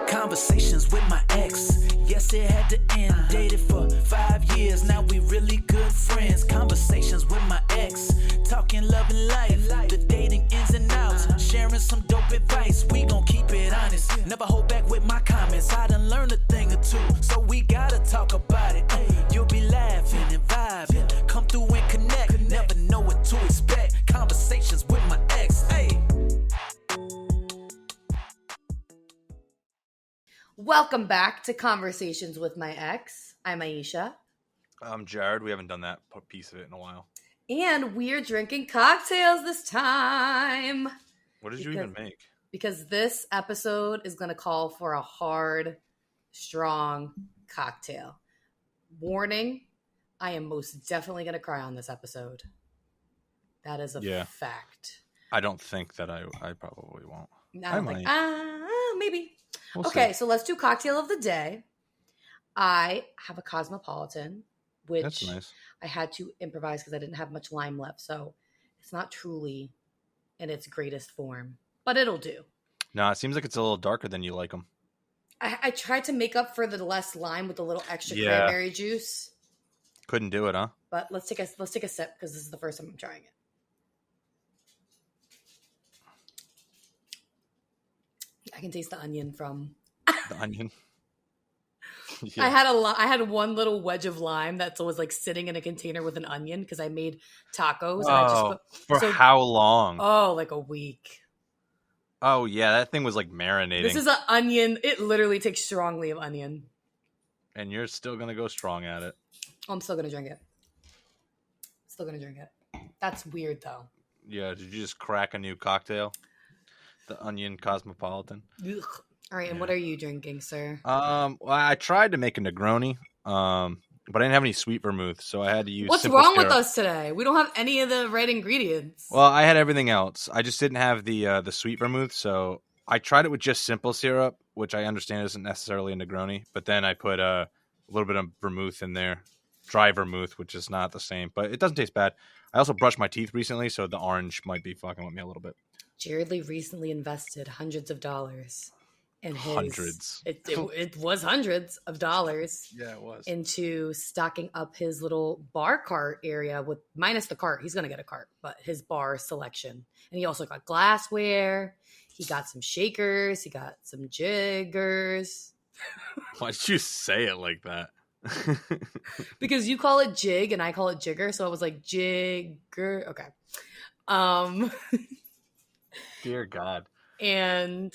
Conversations with my ex. Yes, it had to end. Dated for 5 years. Now we really good friends. Conversations with my ex. Talking love and life. The dating ins and outs. Sharing some dope advice. We gon' keep it honest. Never hold back with my comments. I done learned a thing or two. So we gotta talk about it. You'll be laughing and vibing. Come through and connect. Never know what to expect. Conversations with my ex. Hey. Welcome back to Conversations with My Ex. I'm Ayesha. I'm Jared. We haven't done that piece of it in a while. And we're drinking cocktails this time. What did you even make? Because this episode is going to call for a hard, strong cocktail. Warning, I am most definitely going to cry on this episode. That is a fact. I don't think that I probably won't. I might. Maybe. We'll okay, see. so let's do cocktail of the day. I have a Cosmopolitan, which That's nice. I had to improvise because I didn't have much lime left. So it's not truly in its greatest form, but it'll do. No, it seems like it's a little darker than you like them. I tried to make up for the less lime with a little extra cranberry juice. Couldn't do it, huh? But let's take a sip because this is the first time I'm trying it. I can taste the onion from The onion. I had one little wedge of lime that was like sitting in a container with an onion because I made tacos. How long? Oh, like a week. Oh yeah, that thing was like marinating. This is an onion. It literally takes strongly of onion. And you're still gonna go strong at it. Oh, I'm still gonna drink it. That's weird though. Yeah, did you just crack a new cocktail? The onion Cosmopolitan. Ugh. All right, and what are you drinking, sir? Well, I tried to make a Negroni, but I didn't have any sweet vermouth, so I had to use. What's simple wrong syrup. with us today? We don't have any of the right ingredients. Well, I had everything else. I just didn't have the sweet vermouth, so I tried it with just simple syrup, which I understand isn't necessarily a Negroni. But then I put a little bit of vermouth in there, dry vermouth, which is not the same, but it doesn't taste bad. I also brushed my teeth recently, so the orange might be fucking with me a little bit. Jared Lee recently invested hundreds of dollars in his Hundreds. It was hundreds of dollars. Yeah, it was. Into stocking up his little bar cart area with minus the cart. He's gonna get a cart, but his bar selection. And he also got glassware. He got some shakers. He got some jiggers. Why did you say it like that? Because you call it jig and I call it jigger, so I was like jigger. Okay. Dear God. And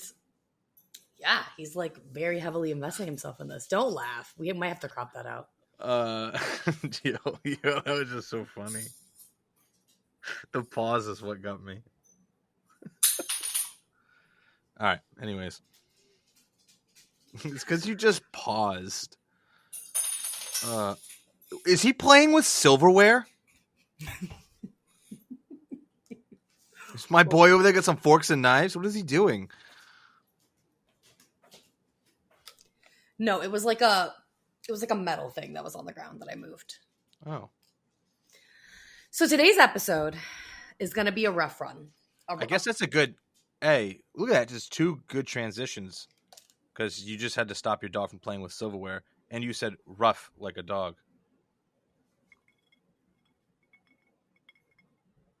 yeah, he's like very heavily investing himself in this. Don't laugh. We might have to crop that out. Yo, that was just so funny. The pause is what got me. All right. Anyways, it's because you just paused. Is he playing with silverware? Is my boy over there got some forks and knives? What is he doing? No, it was like a metal thing that was on the ground that I moved. Oh. So today's episode is going to be a rough run. I guess that's a good... Hey, look at that. Just two good transitions. Because you just had to stop your dog from playing with silverware. And you said rough like a dog.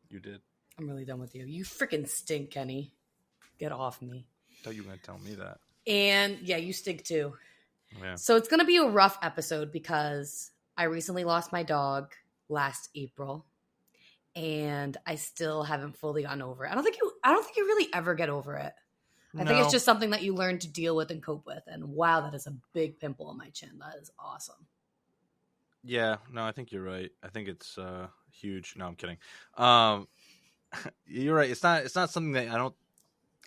You did. I'm really done with you. You freaking stink, Kenny. Get off me. I thought you were going to tell me that. And yeah, you stink too. Yeah. So it's going to be a rough episode because I recently lost my dog last April. And I still haven't fully gotten over it. I don't think you really ever get over it. I think it's just something that you learn to deal with and cope with. And wow, that is a big pimple on my chin. That is awesome. Yeah, no, I think you're right. I think it's huge. No, I'm kidding. You're right. It's not something that I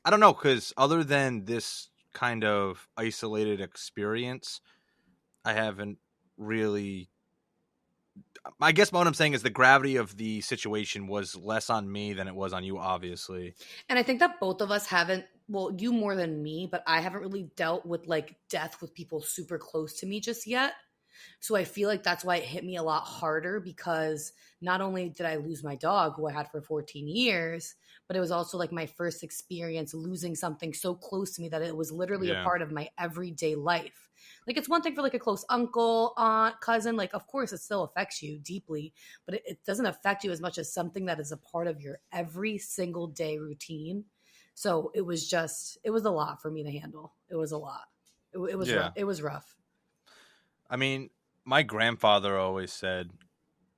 don't know, because other than this kind of isolated experience, I haven't really. I guess what I'm saying is the gravity of the situation was less on me than it was on you, obviously. And I think that both of us haven't, well, you more than me, but I haven't really dealt with like death with people super close to me just yet. So I feel like that's why it hit me a lot harder, because not only did I lose my dog who I had for 14 years, but it was also like my first experience losing something so close to me that it was literally a Yeah. part of my everyday life. Like, it's one thing for like a close uncle, aunt, cousin. Like, of course, it still affects you deeply, but it doesn't affect you as much as something that is a part of your every single day routine. So it was a lot for me to handle. It was a lot. It was Yeah. rough. It was rough. I mean, my grandfather always said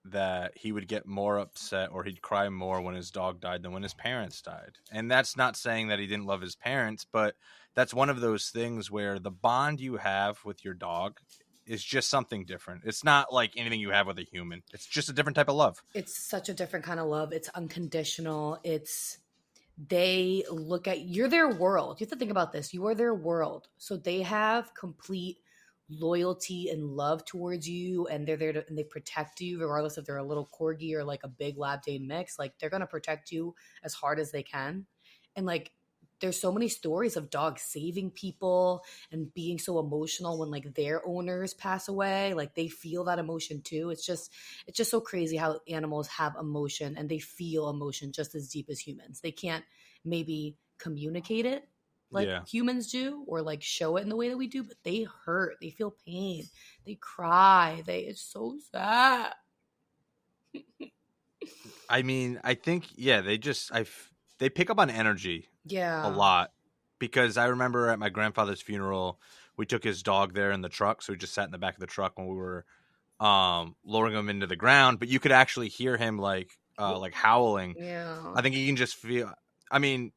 that he would get more upset or he'd cry more when his dog died than when his parents died. And that's not saying that he didn't love his parents, but that's one of those things where the bond you have with your dog is just something different. It's not like anything you have with a human. It's just a different type of love. It's such a different kind of love. It's unconditional. They look at, you're their world. You have to think about this. You are their world. So they have complete loyalty and love towards you, and they're there to, and they protect you regardless if they're a little corgi or like a big lab Dane mix. Like, they're going to protect you as hard as they can. And like, there's so many stories of dogs saving people and being so emotional when like their owners pass away. Like, they feel that emotion too. It's just so crazy how animals have emotion and they feel emotion just as deep as humans. They can't maybe communicate it like humans do, or like show it in the way that we do, but they hurt, they feel pain, they cry, it's so sad. I mean, I think, they pick up on energy a lot, because I remember at my grandfather's funeral, we took his dog there in the truck. So we just sat in the back of the truck when we were lowering him into the ground, but you could actually hear him like howling. I think you can just feel, I mean,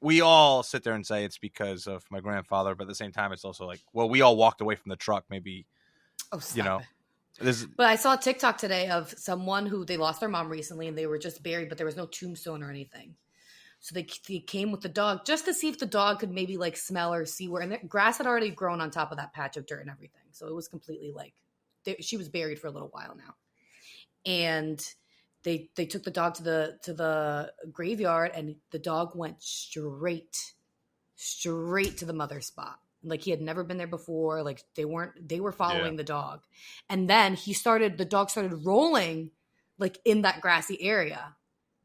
we all sit there and say it's because of my grandfather, but at the same time, it's also like, well, we all walked away from the truck. Maybe, But I saw a TikTok today of someone who they lost their mom recently and they were just buried, but there was no tombstone or anything. So they came with the dog just to see if the dog could maybe like smell or see where, and the grass had already grown on top of that patch of dirt and everything. So it was completely like, she was buried for a little while now. And they took the dog to the graveyard, and the dog went straight to the mother's spot. Like, he had never been there before. Like, they were following the dog. And then the dog started rolling like in that grassy area.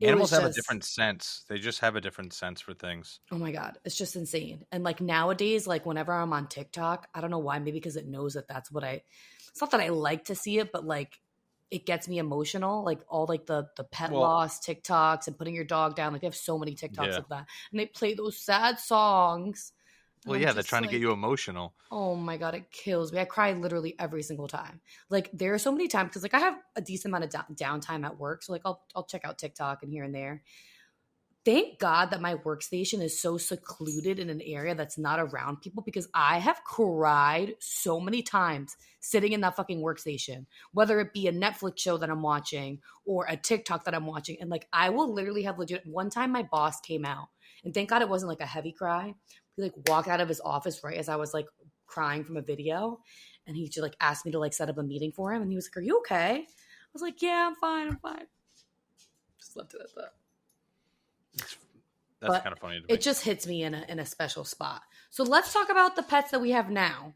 Animals have a different sense. They just have a different sense for things. Oh my God. It's just insane. And like nowadays, like whenever I'm on TikTok, I don't know why, maybe because it knows that that's what it's not that I like to see it, but like it gets me emotional. Like all like the pet loss TikToks and putting your dog down. Like, they have so many TikToks of that. And they play those sad songs. Well, yeah, they're trying to get you emotional. Oh my God, it kills me. I cry literally every single time. Like, there are so many times, because like I have a decent amount of downtime at work. So like I'll check out TikTok and here and there. Thank God that my workstation is so secluded in an area that's not around people, because I have cried so many times sitting in that fucking workstation, whether it be a Netflix show that I'm watching or a TikTok that I'm watching. And like, I will literally have one time my boss came out, and thank God it wasn't like a heavy cry. He like walked out of his office right as I was like crying from a video. And he just like asked me to like set up a meeting for him. And he was like, "Are you okay?" I was like, "Yeah, I'm fine. Just left it at that. That's kind of funny to me. It just hits me in a special spot. So let's talk about the pets that we have now.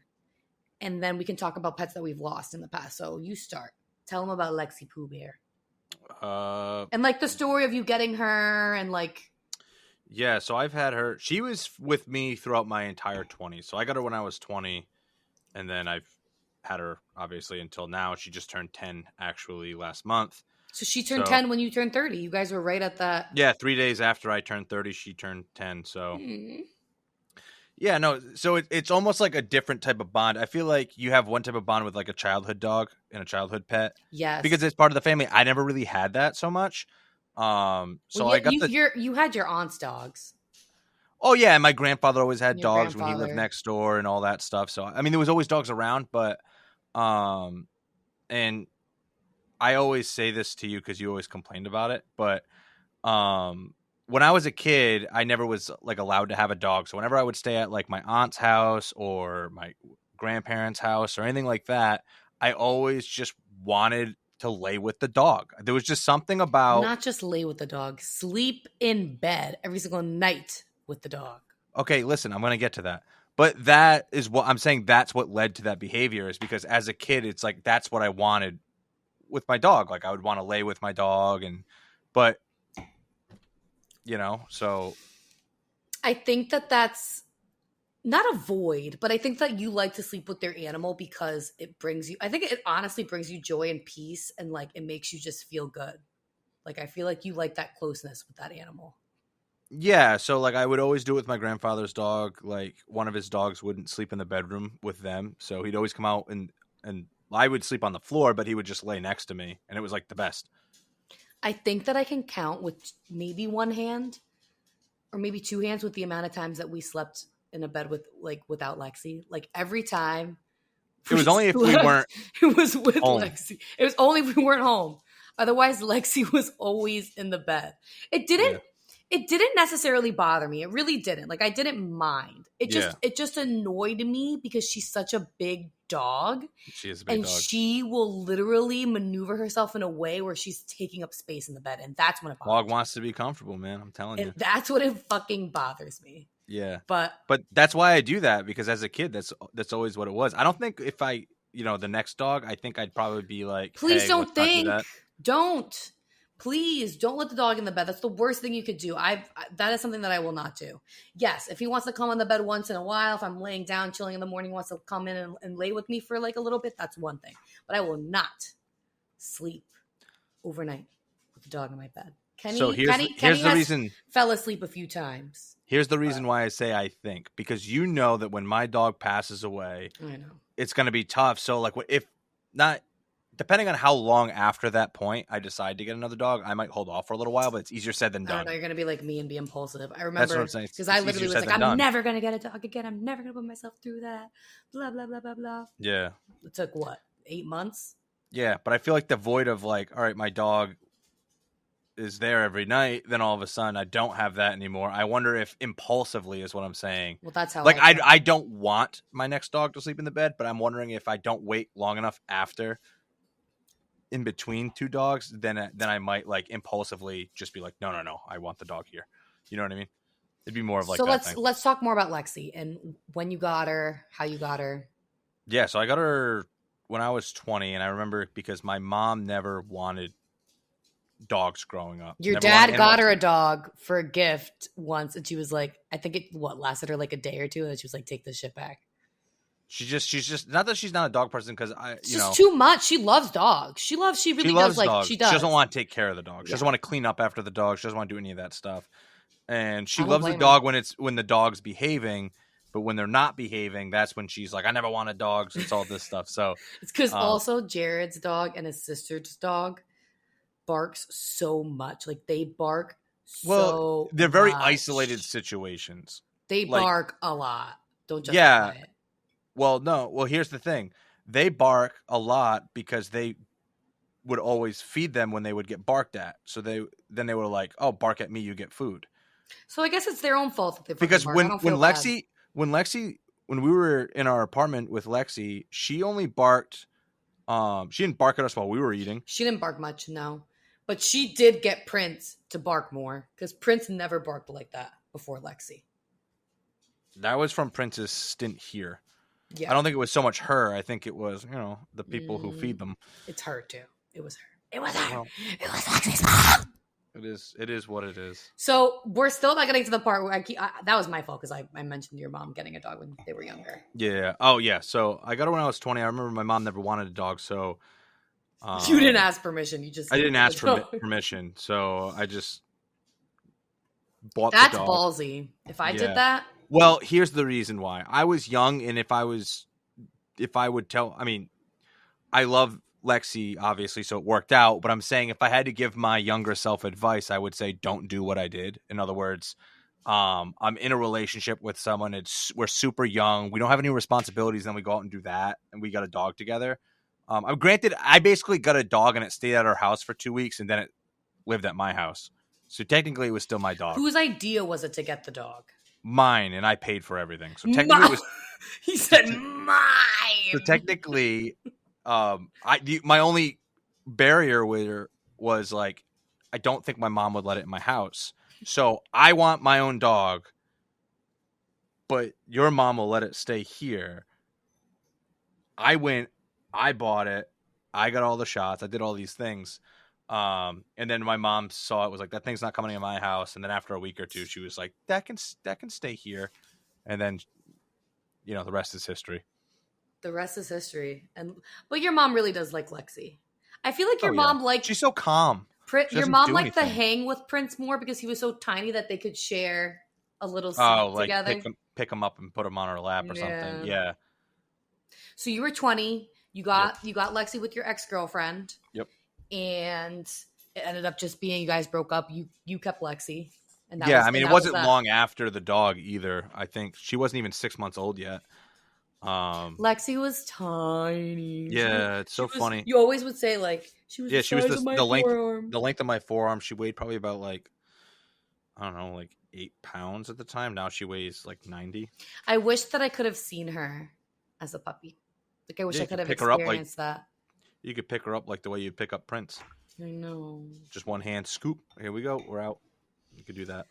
And then we can talk about pets that we've lost in the past. So you start. Tell them about Lexi Pooh Bear. And like the story of you getting her and like... Yeah, so I've had her. She was with me throughout my entire 20s. So I got her when I was 20, and then I've had her, obviously, until now. She just turned 10, actually, last month. So she turned 10 when you turned 30. You guys were right at that. Yeah, 3 days after I turned 30, she turned 10. So, yeah, no. So it's almost like a different type of bond. I feel like you have one type of bond with like a childhood dog and a childhood pet. Yes. Because it's part of the family. I never really had that so much. You had your aunt's dogs. Oh yeah, and my grandfather always had dogs when he lived next door and all that stuff. So I mean, there was always dogs around, but and I always say this to you because you always complained about it, but when I was a kid, I never was like allowed to have a dog. So whenever I would stay at like my aunt's house or my grandparents' house or anything like that, I always just wanted to lay with the dog. There was just something about... Not just lay with the dog. Sleep in bed every single night with the dog. Okay, listen, I'm going to get to that. But that is what I'm saying. That's what led to that behavior, is because as a kid, it's like that's what I wanted with my dog. Like I would want to lay with my dog, but so I think that that's not a void, but I think that you like to sleep with their animal because I think it honestly brings you joy and peace, and like it makes you just feel good. Like I feel like you like that closeness with that animal. yeah. So like I would always do it with my grandfather's dog. Like one of his dogs wouldn't sleep in the bedroom with them, so he'd always come out and I would sleep on the floor, but he would just lay next to me, and it was like the best. I think that I can count with maybe one hand or maybe two hands with the amount of times that we slept in a bed without Lexi. Like every time It was only if we weren't it was with home. Lexi. It was only if we weren't home. Otherwise, Lexi was always in the bed. It didn't necessarily bother me. It really didn't. Like I didn't mind. It just annoyed me because she's such a big dog. She is a big dog. And she will literally maneuver herself in a way where she's taking up space in the bed. And that's when it bothers me. Dog wants to be comfortable, man. I'm telling you. That's what it fucking bothers me. Yeah. But that's why I do that, because as a kid, that's always what it was. I don't think if I, the next dog, I think I'd probably be like, please hey, don't think. Don't. Please don't let the dog in the bed. That's the worst thing you could do. That is something that I will not do. Yes, if he wants to come on the bed once in a while, if I'm laying down, chilling in the morning, wants to come in and lay with me for like a little bit, that's one thing. But I will not sleep overnight with the dog in my bed. Kenny the reason. Fell asleep a few times. Here's the reason why I say I think, because you know that when my dog passes away, I know it's going to be tough. So like if not. Depending on how long after that point I decide to get another dog, I might hold off for a little while, but it's easier said than done. I don't know, you're going to be like me and be impulsive. I remember. That's what I'm saying. Because I literally was like, I'm never going to get a dog again. I'm never going to put myself through that. Blah, blah, blah, blah, blah. Yeah. It took, 8 months? Yeah, but I feel like the void of like, all right, my dog is there every night, then all of a sudden I don't have that anymore. I wonder if impulsively is what I'm saying. Well, that's how like I don't want my next dog to sleep in the bed, but I'm wondering if I don't wait long enough after in between two dogs, then I might like impulsively just be like, no, I want the dog here. You know what I mean? It'd be more of like that. So let's talk more about Lexi and when you got her, how you got her. Yeah, so I got her when I was 20, and I remember because my mom never wanted dogs growing up. Your dad got her a dog for a gift once, and she was like, I think it lasted her like a day or two, and she was like, take this shit back. She's just not that she's not a dog person, because it's just too much. She loves dogs. She really does like dogs. She does. She doesn't want to take care of the dog. She doesn't want to clean up after the dog. She doesn't want to do any of that stuff. And she loves the dog when the dog's behaving, but when they're not behaving, that's when she's like, I never wanted dogs. It's all this stuff. So it's because also Jared's dog and his sister's dog barks so much. Like they bark so they're very much. Isolated situations. They bark a lot. Don't justify it. Well, no. Well, here's the thing. They bark a lot because they would always feed them when they would get barked at. So they were like, oh, bark at me, you get food. So I guess it's their own fault that they because bark. when we were in our apartment with Lexi, she only barked. She didn't bark at us while we were eating. She didn't bark much, no. But she did get Prince to bark more because Prince never barked like that before Lexi. That was from Prince's stint here. Yeah. I don't think it was so much her. I think it was, the people who feed them. It's her too. It was her. It was her. Well, it was Lexi's mom. It is what it is. So we're still not getting to the part where that was my fault because I mentioned your mom getting a dog when they were younger. Yeah. Oh, yeah. So I got her when I was 20. I remember my mom never wanted a dog, so you didn't ask permission. I didn't ask for permission, so I just bought the dog. That's ballsy. If I did that. Well, here's the reason why. I was young, and if I would tell, I mean, I love Lexi, obviously, so it worked out. But I'm saying if I had to give my younger self advice, I would say don't do what I did. In other words, I'm in a relationship with someone. We're super young. We don't have any responsibilities. Then we go out and do that, and we got a dog together. Granted, I basically got a dog, and it stayed at our house for 2 weeks, and then it lived at my house. So technically, it was still my dog. Whose idea was it to get the dog? Mine, and I paid for everything. So technically, it was. He said mine. So technically, my only barrier with her was like, I don't think my mom would let it in my house. So I want my own dog. but your mom will let it stay here. I bought it, I got all the shots, I did all these things. And then my mom saw it, was like, that thing's not coming in my house. And then after a week or two, she was like, that can stay here. And then, the rest is history. The rest is history. But your mom really does like Lexi. I feel like your mom liked... She's so calm. Your mom liked to hang with Prince more because he was so tiny that they could share a little sleep together. Pick him up and put him on her lap or something. Yeah. So you were 20. You got Lexi with your ex-girlfriend. Yep. And it ended up just being you guys broke up. You kept Lexi. And it wasn't long after the dog either. I think she wasn't even 6 months old yet. Lexi was tiny. Yeah, it's so funny. You always would say like she was the length of my forearm. She weighed probably about like, I don't know, like 8 pounds at the time. Now she weighs like 90. I wish that I could have seen her as a puppy. Like I wish I could have experienced that. You could pick her up like the way you pick up Prince. I know. Just one hand scoop. Here we go. We're out. You could do that.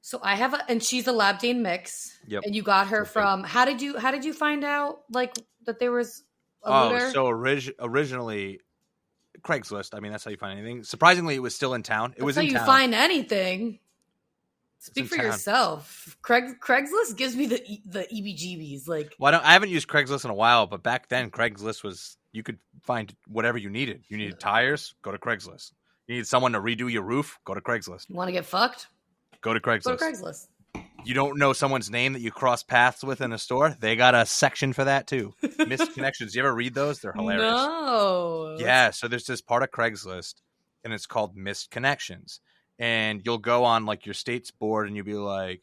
So I have and she's a Lab Dane mix. Yep. And you got her from how did you find out like that there was a litter? So originally Craigslist. I mean, that's how you find anything. Surprisingly, it was still in town. That's how you find anything. Speak for yourself. Craigslist gives me the EBGBs. Like, well, I haven't used Craigslist in a while, but back then Craigslist was, you could find whatever you needed. You needed tires, go to Craigslist. You need someone to redo your roof, go to Craigslist. You want to get fucked? Go to Craigslist. Go to Craigslist. You don't know someone's name that you cross paths with in a store? They got a section for that too. Missed connections. You ever read those? They're hilarious. No. Yeah, so there's this part of Craigslist, and it's called Missed Connections. And you'll go on like your state's board, and you'll be like,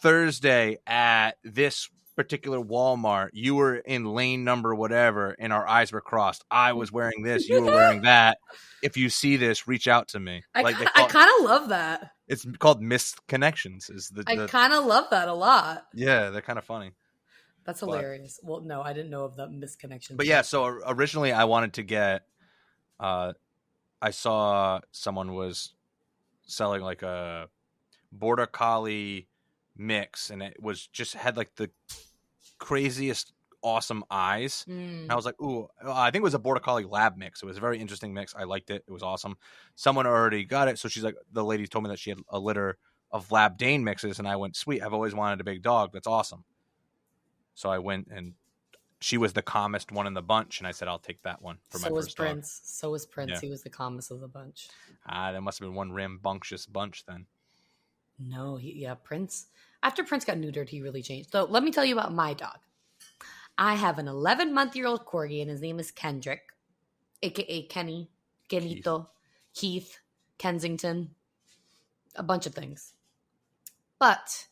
Thursday at this particular Walmart, you were in lane number whatever, and our eyes were crossed. I was wearing this, you were wearing that. If you see this, reach out to me. I kind of love that. It's called Missed Connections. I kind of love that a lot. Yeah, they're kind of funny. That's hilarious. Well, no, I didn't know of the misconnection. But yeah, so originally I wanted to get, I saw someone was selling like a Border Collie mix, and it was just had like the craziest awesome eyes. And I was like, ooh, I think it was a Border Collie lab mix. It was a very interesting mix. I liked it. It was awesome. Someone already got it. So she's like, the lady told me that she had a litter of Lab Dane mixes, and I went, sweet, I've always wanted a big dog. That's awesome. So I went, and she was the calmest one in the bunch, and I said, I'll take that one for my first dog. So was Prince. Yeah. He was the calmest of the bunch. That must have been one rambunctious bunch then. No, Prince. After Prince got neutered, he really changed. So let me tell you about my dog. I have an 11-month-old corgi, and his name is Kendrick, a.k.a. Kenny, Kenito, Keith, Kensington, a bunch of things. But,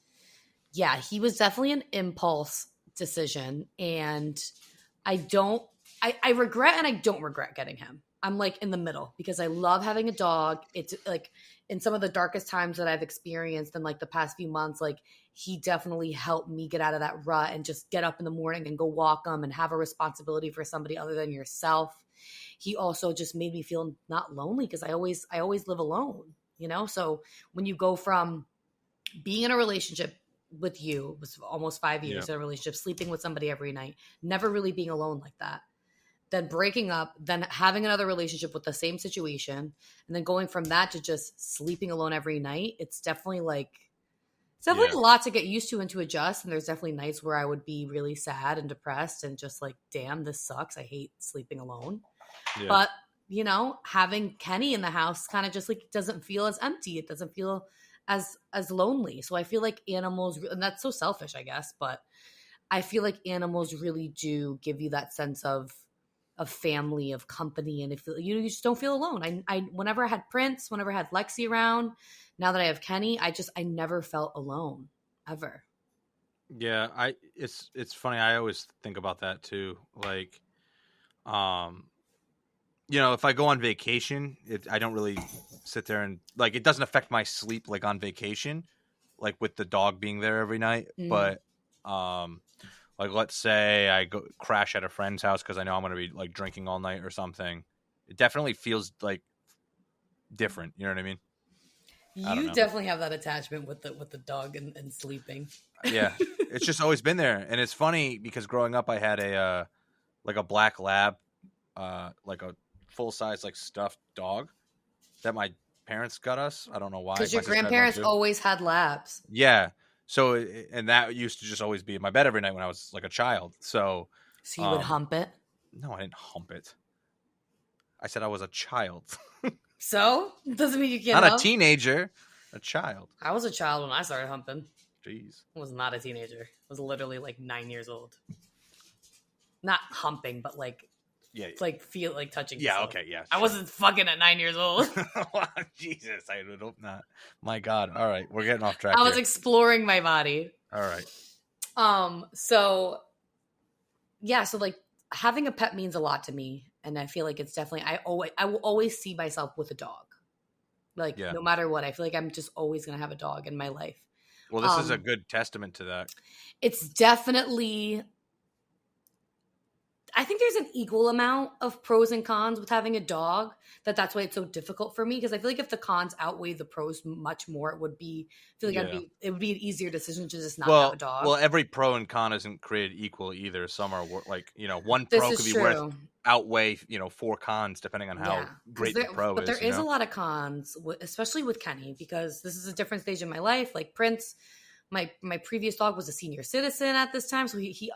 yeah, he was definitely an impulse decision, and I regret and I don't regret getting him. I'm like in the middle because I love having a dog. It's like in some of the darkest times that I've experienced in like the past few months, like he definitely helped me get out of that rut and just get up in the morning and go walk them and have a responsibility for somebody other than yourself. He also just made me feel not lonely because I always live alone, you know? So when you go from being in a relationship with you, it was almost 5 years in a relationship, sleeping with somebody every night, never really being alone like that. Then breaking up, then having another relationship with the same situation, and then going from that to just sleeping alone every night, it's definitely a lot to get used to and to adjust. And there's definitely nights where I would be really sad and depressed and just like, damn, this sucks. I hate sleeping alone. Yeah. But, you know, having Kenny in the house kind of just like doesn't feel as empty. It doesn't feel as lonely. So I feel like animals, and that's so selfish, I guess, but I feel like animals really do give you that sense of family, of company, and if you just don't feel alone. I whenever I had Prince, whenever I had Lexi around, now that I have Kenny, I never felt alone ever. Yeah, it's funny. I always think about that too. Like, you know, if I go on vacation, I don't really sit there and like it doesn't affect my sleep like on vacation, like with the dog being there every night. But like, let's say I go crash at a friend's house because I know I'm going to be like drinking all night or something. It definitely feels like different. You know what I mean? I don't You know. definitely have that attachment with the dog and sleeping. Yeah, it's just always been there, and it's funny because growing up, I had a like a black lab, like a full size like stuffed dog that my parents got us. I don't know why. Because My your sister had one grandparents too. always had labs. Yeah. So and that used to just always be in my bed every night when I was like a child. So, So you would hump it. no, I didn't hump it. I said I was a child, So doesn't mean you can't not a hump. teenager, a child. I was a child when I started humping. Jeez. I was not a teenager. I was literally like 9 years old. Not humping, but like Yeah. feel like touching. Yeah. yourself. Okay. Yeah. I sure. wasn't fucking at 9 years old. Jesus, I would hope not. My God. All right, we're getting off track. I was here. exploring my body. All right. So yeah, so like having a pet means a lot to me, and I feel like it's definitely I will always see myself with a dog. Like no matter what, I feel like I'm just always gonna have a dog in my life. Well, this is a good testament to that. It's definitely. I think there's an equal amount of pros and cons with having a dog. That's why it's so difficult for me, because I feel like if the cons outweigh the pros much more, it would be. I feel like it would be an easier decision to just not have a dog. Well, every pro and con isn't created equal either. Some are like one This pro is could be true. worth outweigh 4 cons depending on how great the pro but is. But there is a lot of cons, especially with Kenny, because this is a different stage in my life. Like Prince. My previous dog was a senior citizen at this time, so he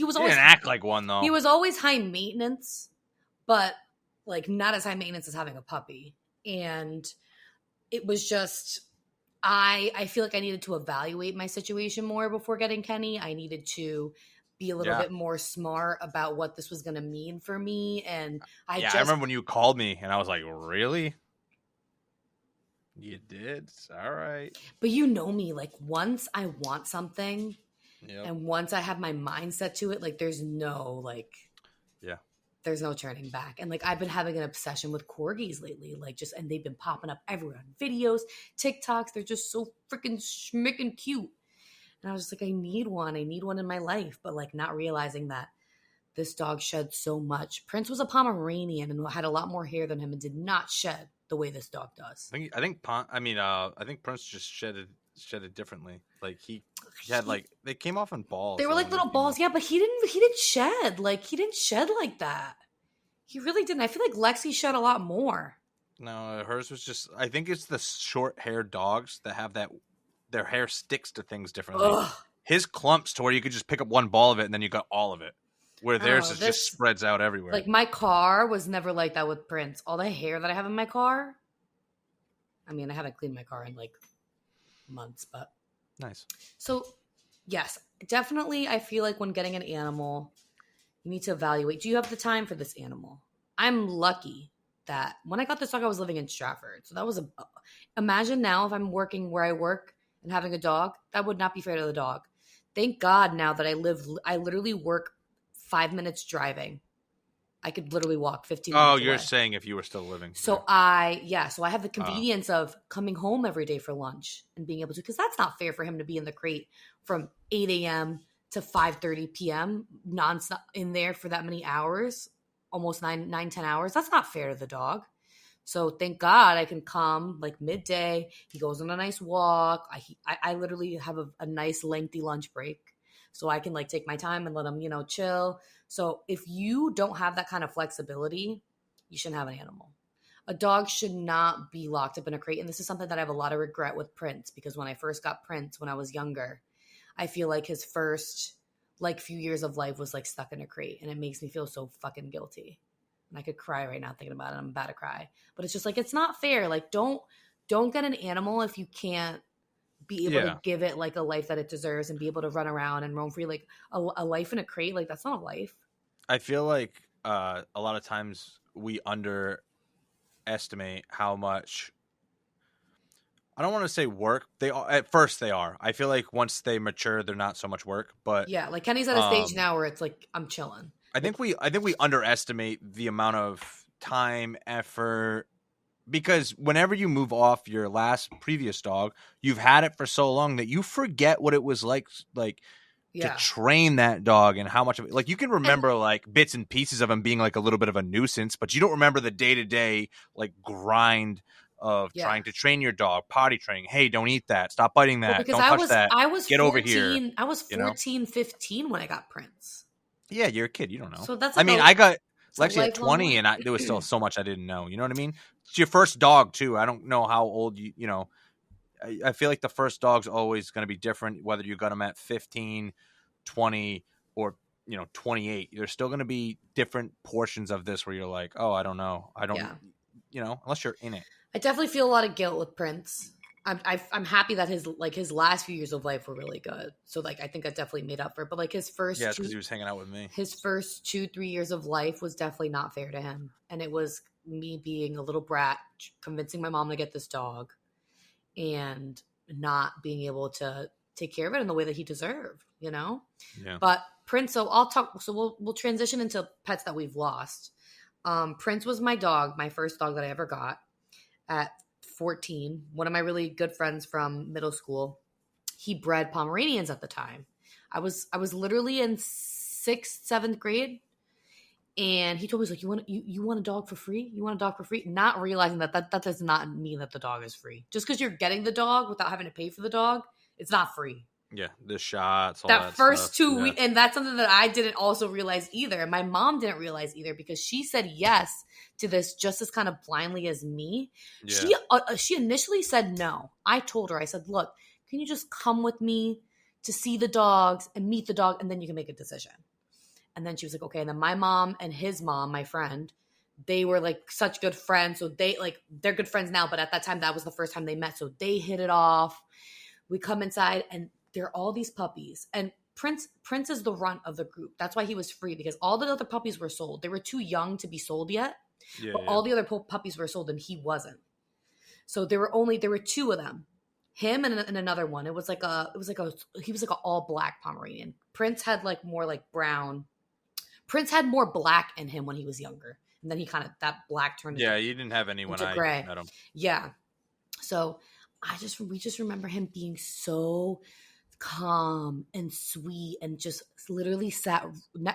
was always didn't act like one though. He was always high maintenance, but like not as high maintenance as having a puppy. And it was just I feel like I needed to evaluate my situation more before getting Kenny. I needed to be a little bit more smart about what this was going to mean for me. And I remember when you called me and I was like, really? You did? All right. But you know me, like once I want something and once I have my mindset to it, like there's no there's no turning back. And like I've been having an obsession with corgis lately, and they've been popping up everywhere on videos, TikToks. They're just so freaking schmicking cute. And I was just like, I need one in my life, but like not realizing that this dog shed so much. Prince was a Pomeranian and had a lot more hair than him and did not shed the way this dog does. I think Prince just shed it differently. Like he had they came off in balls. They were like little balls, yeah, but he didn't shed. Like he didn't shed like that. He really didn't. I feel like Lexi shed a lot more. No, hers was just. I think it's the short-haired dogs that have that. Their hair sticks to things differently. Ugh. His clumps to where you could just pick up one ball of it and then you got all of it. Where theirs just spreads out everywhere. Like my car was never like that with Prince. All the hair that I have in my car. I mean, I haven't cleaned my car in like months, but nice. So, yes, definitely. I feel like when getting an animal, you need to evaluate. Do you have the time for this animal? I'm lucky that when I got this dog, I was living in Stratford. So that was imagine now if I'm working where I work and having a dog, that would not be fair to the dog. Thank God now that I literally work 5 minutes driving. I could literally walk 15 minutes you're away. Saying if you were still living. So there. I have the convenience of coming home every day for lunch and being able to, because that's not fair for him to be in the crate from 8 a.m. to 5:30 p.m. nonstop in there for that many hours, almost 10 hours. That's not fair to the dog. So thank God I can come like midday. He goes on a nice walk. I literally have a nice lengthy lunch break. So I can like take my time and let him, chill. So if you don't have that kind of flexibility, you shouldn't have an animal. A dog should not be locked up in a crate. And this is something that I have a lot of regret with Prince, because when I first got Prince when I was younger, I feel like his first few years of life was like stuck in a crate, and it makes me feel so fucking guilty. And I could cry right now thinking about it. I'm about to cry. But it's just like, it's not fair. Like don't get an animal if you can't be able to give it like a life that it deserves and be able to run around and roam free. Like a life in a crate, like that's not a life. I feel like a lot of times we underestimate how much, I don't want to say work. At first they are. I feel like once they mature, they're not so much work. But yeah, like Kenny's at a stage now where it's like I'm chilling. I think we underestimate the amount of time, effort, because whenever you move off your previous dog, you've had it for so long that you forget what it was like to train that dog and how much of it, like you can remember like bits and pieces of him being like a little bit of a nuisance, but you don't remember the day-to-day like grind of Yeah. trying to train your dog, potty training. Hey, don't eat that. Stop biting Well, that. because Don't touch that. I was Get 14, over here. I was You know? 14, 15 when I got Prince. Yeah, you're a kid. You don't know. So that's I like mean, I got it's a Lexi at lifelong 20, and learning. there was still so much I didn't know. You know what I mean? It's your first dog too. I don't know how old you know. I feel like the first dog's always going to be different, whether you got them at 15, 20, or 28. There's still going to be different portions of this where you're like, oh, I don't know. I don't, Yeah. unless you're in it. I definitely feel a lot of guilt with Prince. I'm happy that his last few years of life were really good. So like I think that definitely made up for it. But like his first Yeah, because he was hanging out with me. his first 2-3 years of life was definitely not fair to him, and it was me being a little brat, convincing my mom to get this dog, and not being able to take care of it in the way that he deserved. Yeah. But Prince. So we'll transition into pets that we've lost. Prince was my dog, my first dog that I ever got at 14. One of my really good friends from middle school, he bred Pomeranians at the time. I was literally in 6th, 7th grade, and he told me, he's like, you want a dog for free? You want a dog for free? Not realizing that does not mean that the dog is free. Just because you're getting the dog without having to pay for the dog, it's not free. Yeah, the shots, all That first stuff. 2 weeks, and that's something that I didn't also realize either. And my mom didn't realize either, because she said yes to this just as kind of blindly as me. Yeah. She initially said no. I told her, I said, look, can you just come with me to see the dogs and meet the dog, and then you can make a decision. And then she was like, okay. And then my mom and his mom, my friend, they were like such good friends. So they're good friends now, but at that time, that was the first time they met. So they hit it off. We come inside, and there are all these puppies, and Prince is the runt of the group. That's why he was free, because all the other puppies were sold. They were too young to be sold yet, but all the other puppies were sold, and he wasn't. So there were 2 of them, him and another one. He was like an all black Pomeranian. Prince had like more like brown. Prince had more black in him when he was younger, and then he kind of, that black turned. Yeah, you didn't have any when I gray. met him. Yeah, so we just remember him being so calm and sweet, and just literally sat,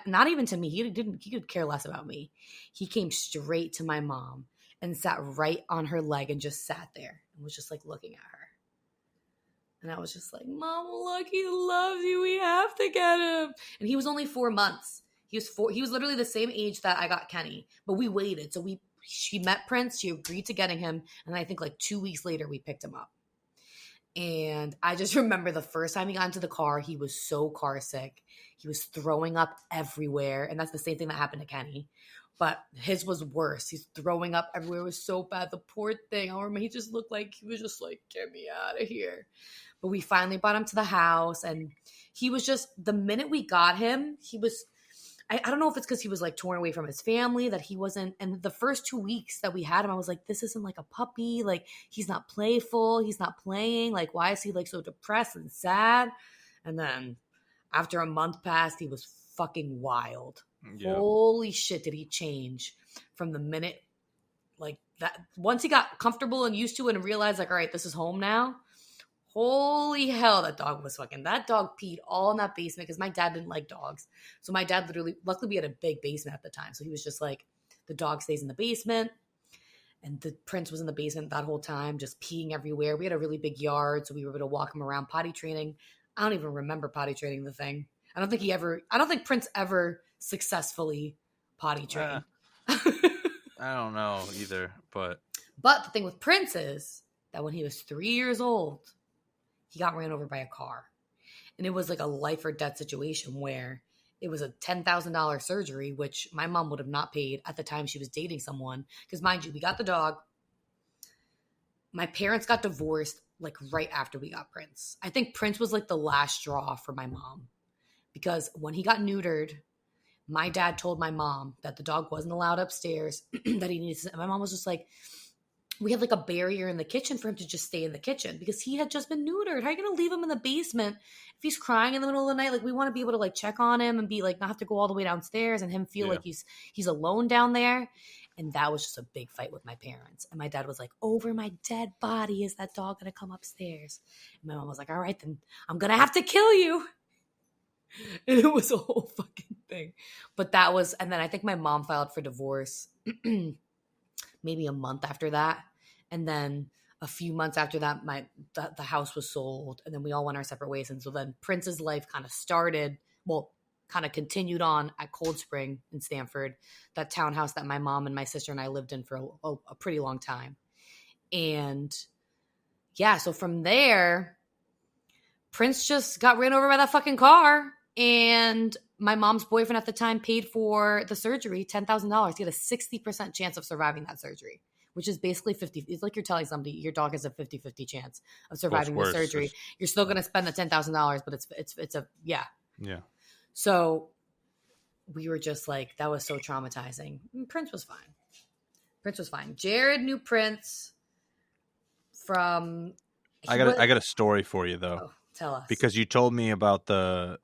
not even to me. He could care less about me. He came straight to my mom and sat right on her leg and just sat there and was just like looking at her. And I was just like, Mom, look, he loves you. We have to get him. And he was only 4 months. He was literally the same age that I got Kenny, but we waited. So she met Prince. She agreed to getting him. And I think like 2 weeks later, we picked him up. And I just remember the first time he got into the car, he was so car sick. He was throwing up everywhere. And that's the same thing that happened to Kenny. But his was worse. He's throwing up everywhere. It was so bad. The poor thing. I remember he just looked like he was just like, get me out of here. But we finally brought him to the house. And he was just, the minute we got him, he was, I don't know if it's because he was like torn away from his family, that he wasn't. And the first 2 weeks that we had him, I was like, this isn't like a puppy. Like, he's not playful. He's not playing. Like, why is he like so depressed and sad? And then after a month passed, he was fucking wild. Yeah. Holy shit, did he change from the minute like that. Once he got comfortable and used to it and realized like, all right, this is home now. Holy hell, that dog peed all in that basement, because my dad didn't like dogs. So my dad luckily we had a big basement at the time. So he was just like, the dog stays in the basement. And the Prince was in the basement that whole time, just peeing everywhere. We had a really big yard, so we were able to walk him around potty training. I don't even remember potty training the thing. I don't think Prince ever successfully potty trained. I don't know either, but the thing with Prince is that when he was 3 years old, he got ran over by a car. And it was like a life or death situation where it was a $10,000 surgery, which my mom would have not paid at the time she was dating someone. Because mind you, we got the dog. My parents got divorced like right after we got Prince. I think Prince was like the last straw for my mom. Because when he got neutered, my dad told my mom that the dog wasn't allowed upstairs, that he needed to, and my mom was just like, we had like a barrier in the kitchen for him to just stay in the kitchen because he had just been neutered. How are you going to leave him in the basement if he's crying in the middle of the night? Like, we want to be able to like check on him and be like, not have to go all the way downstairs and him feel like he's alone down there. And that was just a big fight with my parents. And my dad was like, over my dead body, is that dog going to come upstairs? And my mom was like, all right, then I'm going to have to kill you. And it was a whole fucking thing. But that was, and then I think my mom filed for divorce maybe a month after that. And then a few months after that, the house was sold, and then we all went our separate ways. And so then Prince's life kind of kind of continued on at Cold Spring in Stamford, that townhouse that my mom and my sister and I lived in for a pretty long time. And yeah, so from there, Prince just got ran over by that fucking car. And my mom's boyfriend at the time paid for the surgery, $10,000. He had a 60% chance of surviving that surgery, which is basically 50. It's like you're telling somebody your dog has a 50-50 chance of surviving the surgery. You're still going to spend the $10,000, but it's yeah. Yeah. So we were just like, that was so traumatizing. And Prince was fine. Jared knew Prince from. I got a story for you though. Oh, tell us. Because you told me about the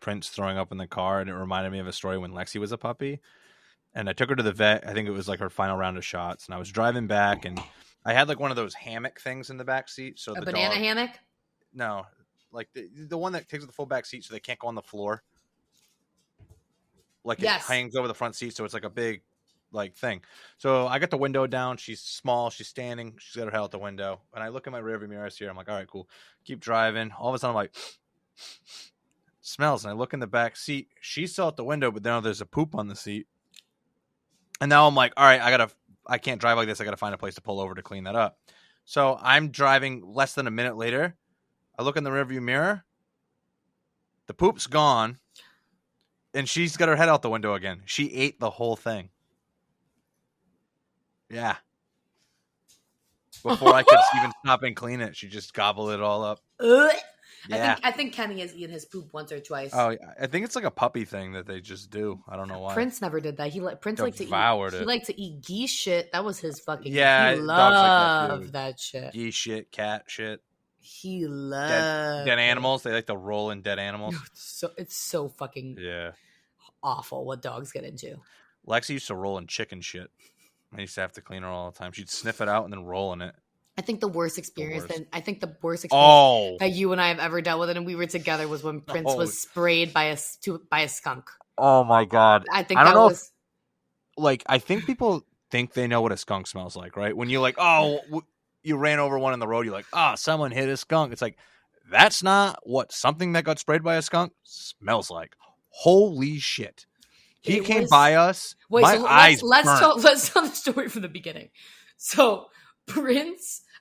Prince throwing up in the car, and it reminded me of a story when Lexi was a puppy. And I took her to the vet. I think it was like her final round of shots. And I was driving back, and I had like one of those hammock things in the back seat. So a the banana dog, hammock? No, like the one that takes the full back seat so they can't go on the floor. Like it hangs over the front seat, so it's like a big like thing. So I got the window down. She's small. She's standing. She's got her head out the window. And I look in my rearview mirror here. I'm like, all right, cool. Keep driving. All of a sudden, I'm like, smells. And I look in the back seat. She's still out the window, but now there's a poop on the seat. And now I'm like, all right, I can't drive like this. I got to find a place to pull over to clean that up. So I'm driving less than a minute later. I look in the rearview mirror. The poop's gone. And she's got her head out the window again. She ate the whole thing. Yeah. Before I could even stop and clean it, she just gobbled it all up. Yeah. I think Kenny has eaten his poop once or twice. Oh, yeah. I think it's like a puppy thing that they just do. I don't know why. Prince never did that. Prince liked to eat. He liked to eat geese shit. That was his fucking. Yeah, he loved that shit. Geese shit, cat shit. He loved dead animals. They like to roll in dead animals. It's so fucking awful what dogs get into. Lexi used to roll in chicken shit. I used to have to clean her all the time. She'd sniff it out and then roll in it. I think the worst experience that you and I have ever dealt with, and we were together, was when Prince was sprayed by a skunk. Oh my God! I don't know. I think people think they know what a skunk smells like, right? When you're like, you ran over one on the road, you're like, someone hit a skunk. It's like, that's not what something that got sprayed by a skunk smells like. Holy shit! He came by us. Wait, my eyes let's tell the story from the beginning. So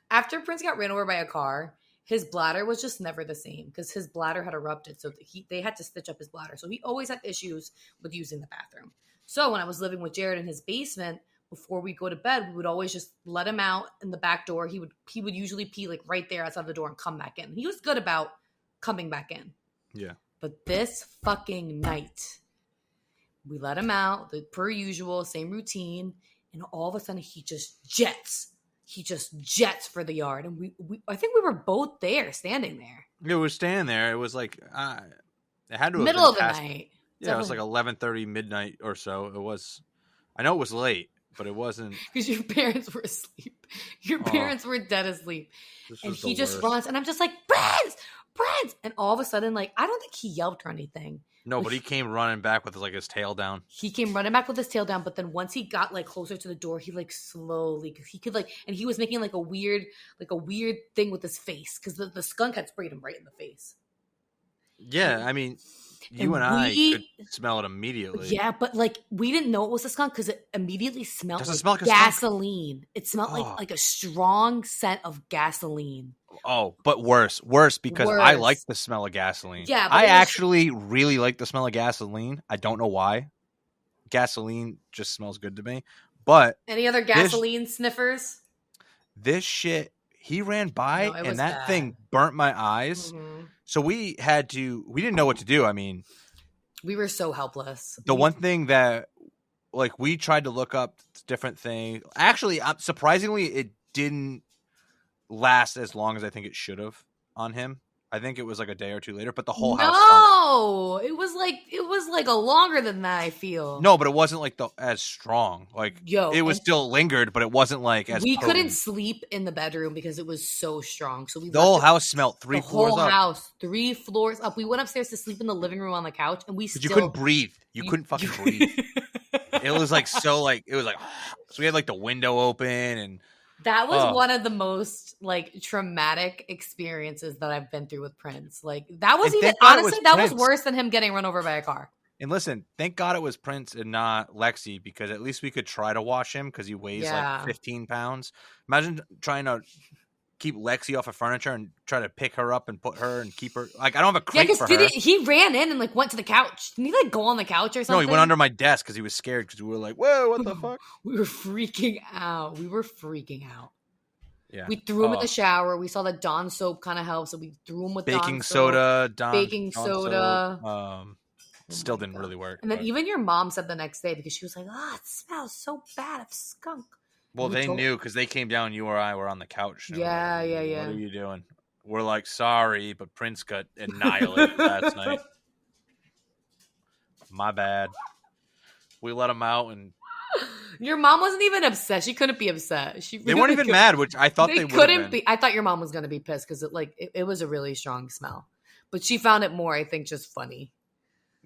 after Prince got ran over by a car, his bladder was just never the same because his bladder had erupted. So they had to stitch up his bladder. So he always had issues with using the bathroom. So when I was living with Jared in his basement, before we go to bed, we would always just let him out in the back door. He would usually pee like right there outside the door and come back in. He was good about coming back in. Yeah. But this fucking night, we let him out, per usual, same routine, and all of a sudden he just jets. He just jets for the yard, and I think we were both there, standing there. Yeah, we were standing there. It was like it had to have middle of the night. Yeah, definitely. It was like 11:30, midnight or so. It was. I know it was late, but it wasn't because your parents were asleep. Your parents were dead asleep, and he just runs, and I'm just like, Prince, and all of a sudden, like, I don't think he yelped or anything. No, but he came running back with like his tail down. He came running back with his tail down, but then once he got like closer to the door, he like slowly, he could like, and he was making like a weird thing with his face because the skunk had sprayed him right in the face. Yeah, I mean, you and I could smell it immediately. Yeah, but like we didn't know it was a skunk because it immediately smelled like gasoline. It smelled like a strong scent of gasoline. Oh, but worse because I like the smell of gasoline. Yeah, I actually really like the smell of gasoline. I don't know why. Gasoline just smells good to me. But any other gasoline sniffers? This shit, he ran by and that thing burnt my eyes. Mm-hmm. So we didn't know what to do. I mean, we were so helpless. The one thing that, like, we tried to look up different things. Actually, surprisingly, it didn't last as long as I think it should have on him. I think it was like a day or two later, but the whole house. No, it was like a longer than that. I feel no, but it wasn't like as strong. Like it was still lingered, but it wasn't like as. We couldn't sleep in the bedroom because it was so strong. So the whole house smelled 3 floors up. The whole house, 3 floors up. We went upstairs to sleep in the living room on the couch, and you couldn't breathe. You couldn't fucking breathe. It was like so like it was like so we had like the window open and. That was Oh. one of the most like traumatic experiences that I've been through with Prince. Like that was And even thank God it honestly was that was Prince. worse than him getting run over by a car. And listen, thank God it was Prince and not Lexi, because at least we could try to wash him because he weighs like 15 pounds. Imagine trying to keep Lexi off of furniture and try to pick her up and put her and keep her. Like, I don't have a crate for her. He ran in and like went to the couch. Didn't he like go on the couch or something? No, he went under my desk because he was scared because we were like, whoa, what the fuck? We were freaking out. Yeah. We threw him in the shower. We saw that Dawn soap kind of helps, so we threw him with baking Dawn soda, soap, baking soda. Soap, still didn't really work. And then even your mom said the next day, because she was like, "Oh, it smells so bad of skunk." Well, they knew because they came down. You or I were on the couch. Yeah. What are you doing? We're like, sorry, but Prince got annihilated last night. My bad. We let him out, and your mom wasn't even upset. She couldn't be upset. They weren't even mad, which I thought they couldn't be. I thought your mom was going to be pissed because it was a really strong smell, but she found it more, I think, just funny.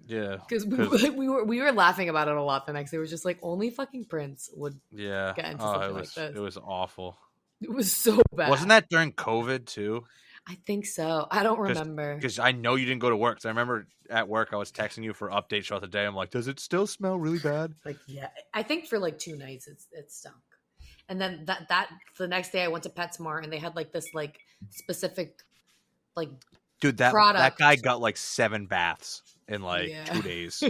Yeah, because we were laughing about it a lot the next day. We were just like, only fucking Prince would get into something like this. It was awful. It was so bad. Wasn't that during COVID too? I think so. I don't remember. Because I know you didn't go to work. So I remember at work I was texting you for updates throughout the day. I'm like, does it still smell really bad? Like, yeah. I think for like 2 nights it stunk. And then that the next day I went to PetSmart and they had like this like specific like dude, that guy got like 7 baths in like 2 days.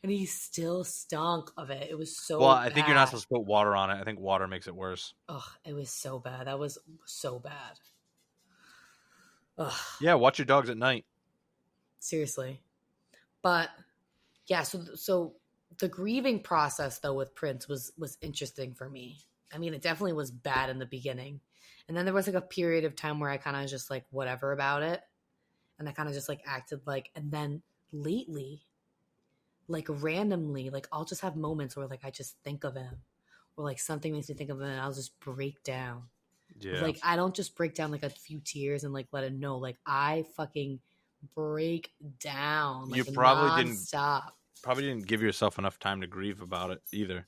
And he still stunk of it. It was so bad. I think you're not supposed to put water on it. I think water makes it worse. Ugh, it was so bad. That was so bad. Ugh. Yeah, watch your dogs at night. Seriously. But yeah, so the grieving process though with Prince was interesting for me. I mean, it definitely was bad in the beginning. And then there was like a period of time where I kind of just like whatever about it. And I kind of just like acted like, and then lately, like randomly, like I'll just have moments where like I just think of him or like something makes me think of him and I'll just break down. Yeah. Like I don't just break down like a few tears and like let him know. Like I fucking break down. Like, you probably didn't give yourself enough time to grieve about it either.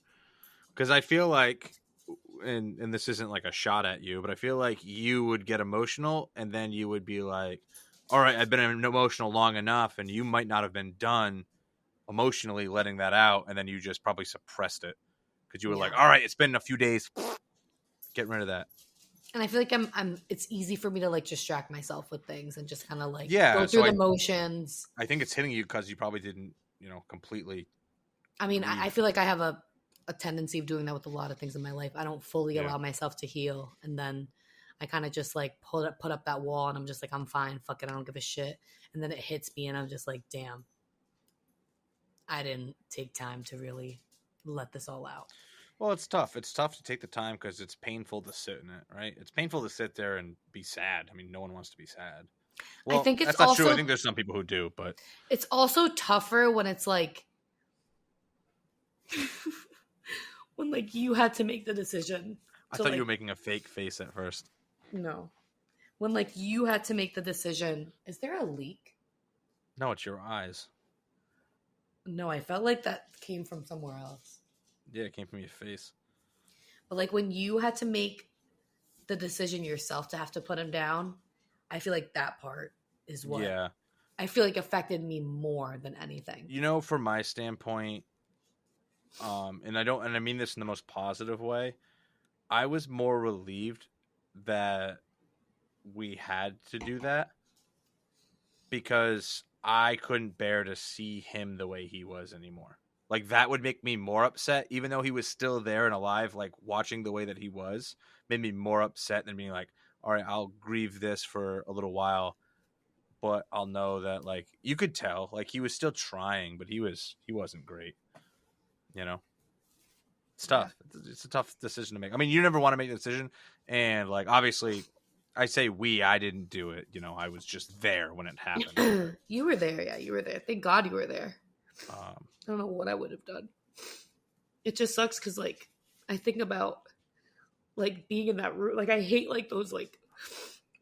Because I feel like, and this isn't like a shot at you, but I feel like you would get emotional and then you would be like, all right, I've been emotional long enough, and you might not have been done emotionally letting that out, and then you just probably suppressed it because you were like, all right, it's been a few days, get rid of that. And I feel like it's easy for me to like distract myself with things and just kind of like go through the motions. I think it's hitting you because you probably didn't, completely. I mean, I feel like I have a tendency of doing that with a lot of things in my life. I don't fully allow myself to heal, and then I kind of just like put up that wall and I'm just like, I'm fine. Fuck it. I don't give a shit. And then it hits me and I'm just like, damn, I didn't take time to really let this all out. Well, it's tough. It's tough to take the time because it's painful to sit in it, right? It's painful to sit there and be sad. I mean, no one wants to be sad. Well, I think it's that's not also true. I think there's some people who do, but it's also tougher when it's like when like you had to make the decision. I thought you were making a fake face at first. No. When like you had to make the decision. Is there a leak? No, it's your eyes. No, I felt like that came from somewhere else. Yeah, it came from your face. But like when you had to make the decision yourself to have to put him down, I feel like that part is what I feel like affected me more than anything. From my standpoint, and I mean this in the most positive way, I was more relieved that we had to do that because I couldn't bear to see him the way he was anymore. Like that would make me more upset, even though he was still there and alive. Like watching the way that he was made me more upset than being like, all right, I'll grieve this for a little while, but I'll know that like you could tell like he was still trying, but he wasn't great. It's tough. Yeah. It's a tough decision to make. I mean, you never want to make the decision, and like obviously, I say I didn't do it. I was just there when it happened. You were there, yeah. You were there. Thank God you were there. I don't know what I would have done. It just sucks because like I think about like being in that room. Like I hate like those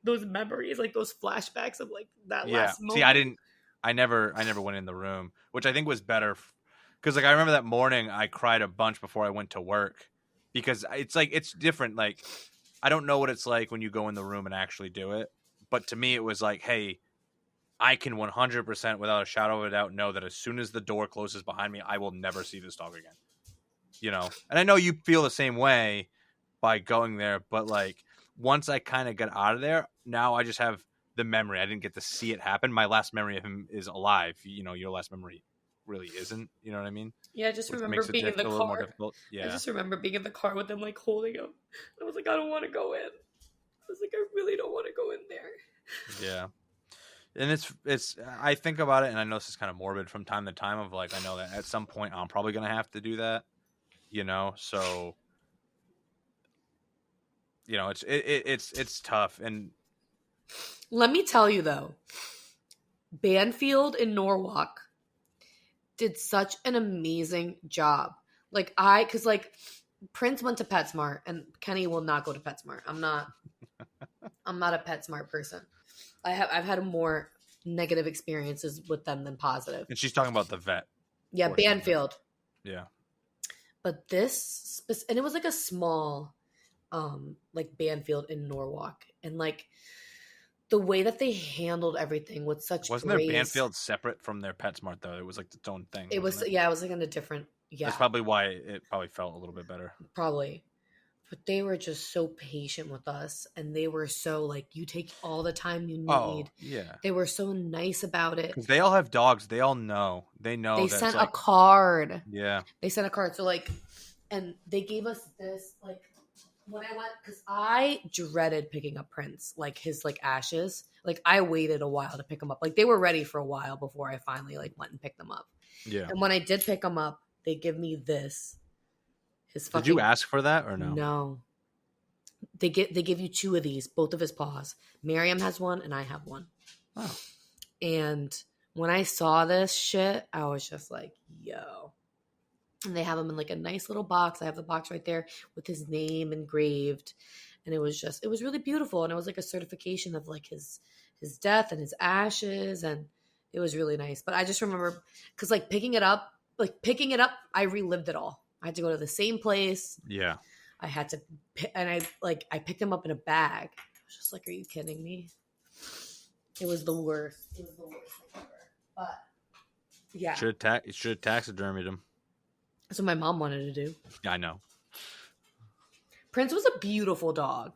memories, like those flashbacks of like that last moment. See, I never went in the room, which I think was better. Because, like, I remember that morning I cried a bunch before I went to work. because it's like it's different. Like I don't know what it's like when you go in the room and actually do it, but to me it was like, hey, I can 100% without a shadow of a doubt know that as soon as the door closes behind me, I will never see this dog again. You know, and I know you feel the same way by going there, but like once I kind of got out of there, now I just have the memory. I didn't get to see it happen. My last memory of him is alive. You know, your last memory really isn't. You know what I mean? Yeah, I just Which remember makes it being in the a little more car. difficult. Yeah. I just remember being in the car with them, like holding him. I was like, I don't want to go in. I was like, I really don't want to go in there. Yeah. And it's I think about it, and I know this is kind of morbid from time to time of like, I know that at some point I'm probably going to have to do that, you know? So, you know, it's tough. And Let me tell you though, Banfield in Norwalk did such an amazing job. Cause like Prince went to PetSmart and Kenny will not go to PetSmart. I'm not a PetSmart person. I've had more negative experiences with them than positive. she's talking about the vet. Yeah, Banfield. Yeah. But and it was like a small, like Banfield in Norwalk, and like the way that they handled everything with such Wasn't grace. their Banfield separate from their PetSmart though? It was like its own thing. It was it? Yeah, it was like in a different That's probably why it probably felt a little bit better. Probably. But they were just so patient with us, and they were so like, you take all the time you need. Oh, yeah. They were so nice about it. Because they all have dogs. They all know. They know. They that's sent like, a card. Yeah. They sent a card. So like, and they gave us this, like, when I went, because I dreaded picking up Prince, like his like ashes. Like I waited a while to pick them up. Like they were ready for a while before I finally like went and picked them up. Yeah. And when I did pick them up, they give me this. Did you ask for that or no? No. They give you two of these, both of his paws. Miriam has one and I have one. Oh. And when I saw this shit, I was just like, yo. And they have him in like a nice little box. I have the box right there with his name engraved. And it was really beautiful. And it was like a certification of like his death and his ashes. And it was really nice. But I just remember, because like picking it up, I relived it all. I had to go to the same place. Yeah. I had to, and I picked him up in a bag. I was just like, are you kidding me? It was the worst. It was the worst thing ever. But yeah. Should have taxidermied him. That's what my mom wanted to do. Yeah, I know. Prince was a beautiful dog.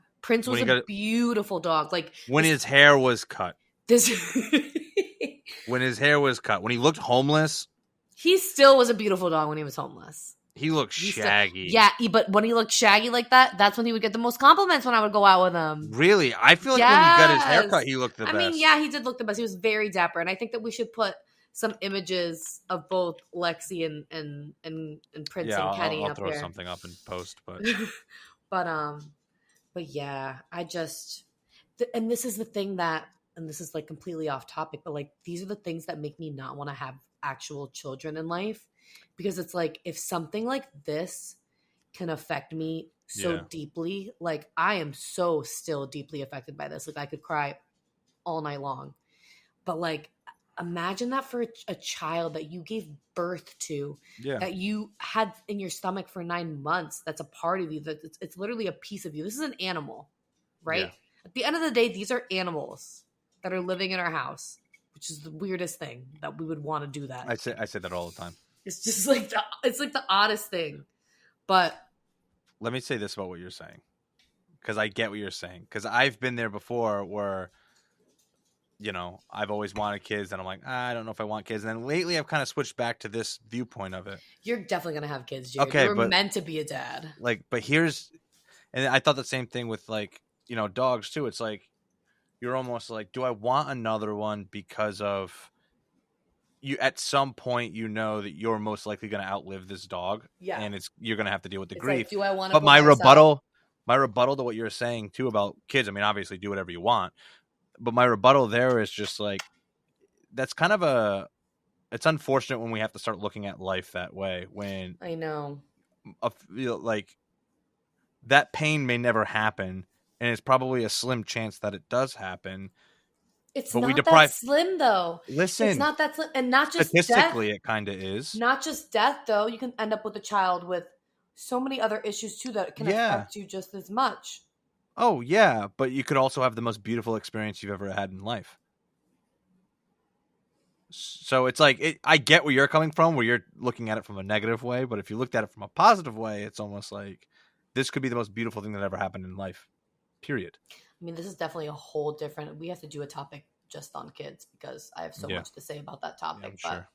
Beautiful dog. Like when his hair was cut. This When his hair was cut. When he looked homeless. He still was a beautiful dog when he was homeless. He looked shaggy. But when he looked shaggy like that, that's when he would get the most compliments when I would go out with him. Really? I feel like when he got his haircut, he looked the best. I mean, yeah, he did look the best. He was very dapper. And I think that we should put some images of both Lexi and Prince and Kenny I'll up throw there. something up in post. But but yeah, I just, and this is the thing that, and this is like completely off topic, but like these are the things that make me not want to have actual children in life. Because it's like, if something like this can affect me so deeply, like I am so still deeply affected by this. Like I could cry all night long. But like, imagine that for a child that you gave birth to, that you had in your stomach for 9 months. That's a part of you. That it's literally a piece of you. This is an animal, right? Yeah. At the end of the day, these are animals that are living in our house, which is the weirdest thing that we would want to do that. I say that all the time. It's just like it's like the oddest thing. But let me say this about what you're saying, because I get what you're saying. Because I've been there before where, you know, I've always wanted kids, and I'm like, I don't know if I want kids. And then lately, I've kind of switched back to this viewpoint of it. You're definitely gonna have kids, Jared. Okay, you're meant to be a dad. Like, but here's, and I thought the same thing with like, you know, dogs too. It's like you're almost like, do I want another one because of you? At some point, you know that you're most likely going to outlive this dog, and you're going to have to deal with the grief. Like, do I want? But my rebuttal to what you're saying too about kids. I mean, obviously, do whatever you want. But my rebuttal there is just like, that's kind of it's unfortunate when we have to start looking at life that way. When I know, like that pain may never happen, and it's probably a slim chance that it does happen. It's not that slim, though. Listen, it's not that slim, and not just statistically, death. it kind of is. Not just death, though. You can end up with a child with so many other issues too that can Yeah. affect you just as much. Oh, yeah, but you could also have the most beautiful experience you've ever had in life. So it's like, I get where you're coming from, where you're looking at it from a negative way, but if you looked at it from a positive way, it's almost like this could be the most beautiful thing that ever happened in life, period. I mean, this is definitely a whole different, we have to do a topic just on kids because I have so Yeah. much to say about that topic. I'm but sure.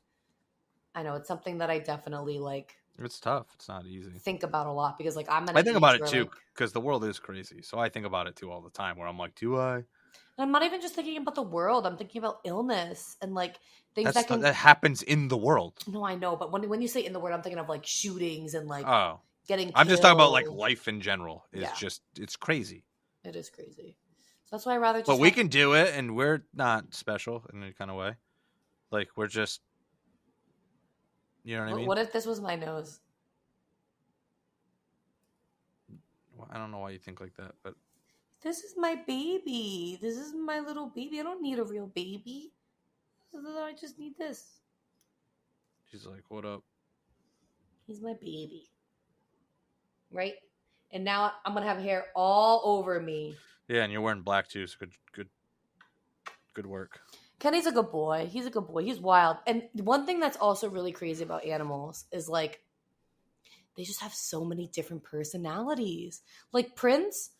I know it's something that I definitely like It's tough. It's not easy. think about a lot because like I'm at I think age about it where, too, like, because the world is crazy. So I think about it too all the time, where I'm like, do I? and I'm not even just thinking about the world. I'm thinking about illness and like things that can. That happens in the world. No, I know, but when you say in the word, I'm thinking of like shootings and like Oh, getting. I'm just talking about like killed. life in general. It's Yeah. just, it's crazy. It is crazy. So that's why I rather just. But we can do it, and we're not special in any kind of way. Like, we're just, you know what I mean? What if this was my nose? Well, I don't know why you think like that, but This is my baby. This is my little baby. I don't need a real baby. I just need this. she's like, what up? He's my baby. Right? And now I'm going to have hair all over me. Yeah, and you're wearing black too, so good work. Kenny's a good boy. He's a good boy. He's wild. And one thing that's also really crazy about animals is like they just have so many different personalities. Like Prince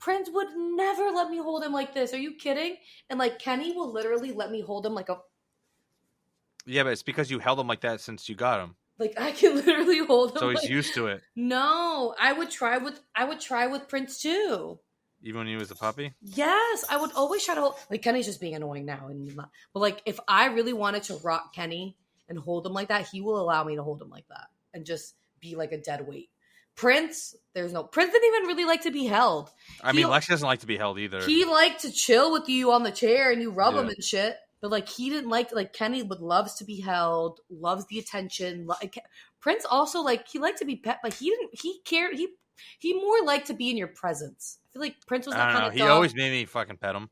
would never let me hold him like this. Are you kidding? And like Kenny will literally let me hold him like a. Yeah, but it's because you held him like that since you got him. Like I can literally hold him. So he's like, used to it. No, I would try with Prince too. Even when he was a puppy? Yes, I would always try to hold. Like Kenny's just being annoying now, and he's not. But like if I really wanted to rock Kenny and hold him like that, he will allow me to hold him like that and just be like a dead weight. Prince didn't even really like to be held. I mean, Lexi doesn't like to be held either. He liked to chill with you on the chair and you rub him and shit. But like he didn't like Kenny loves to be held, loves the attention. Prince also he liked to be pet, but he more liked to be in your presence. I feel like Prince was that kind of dog. He always made me fucking pet him.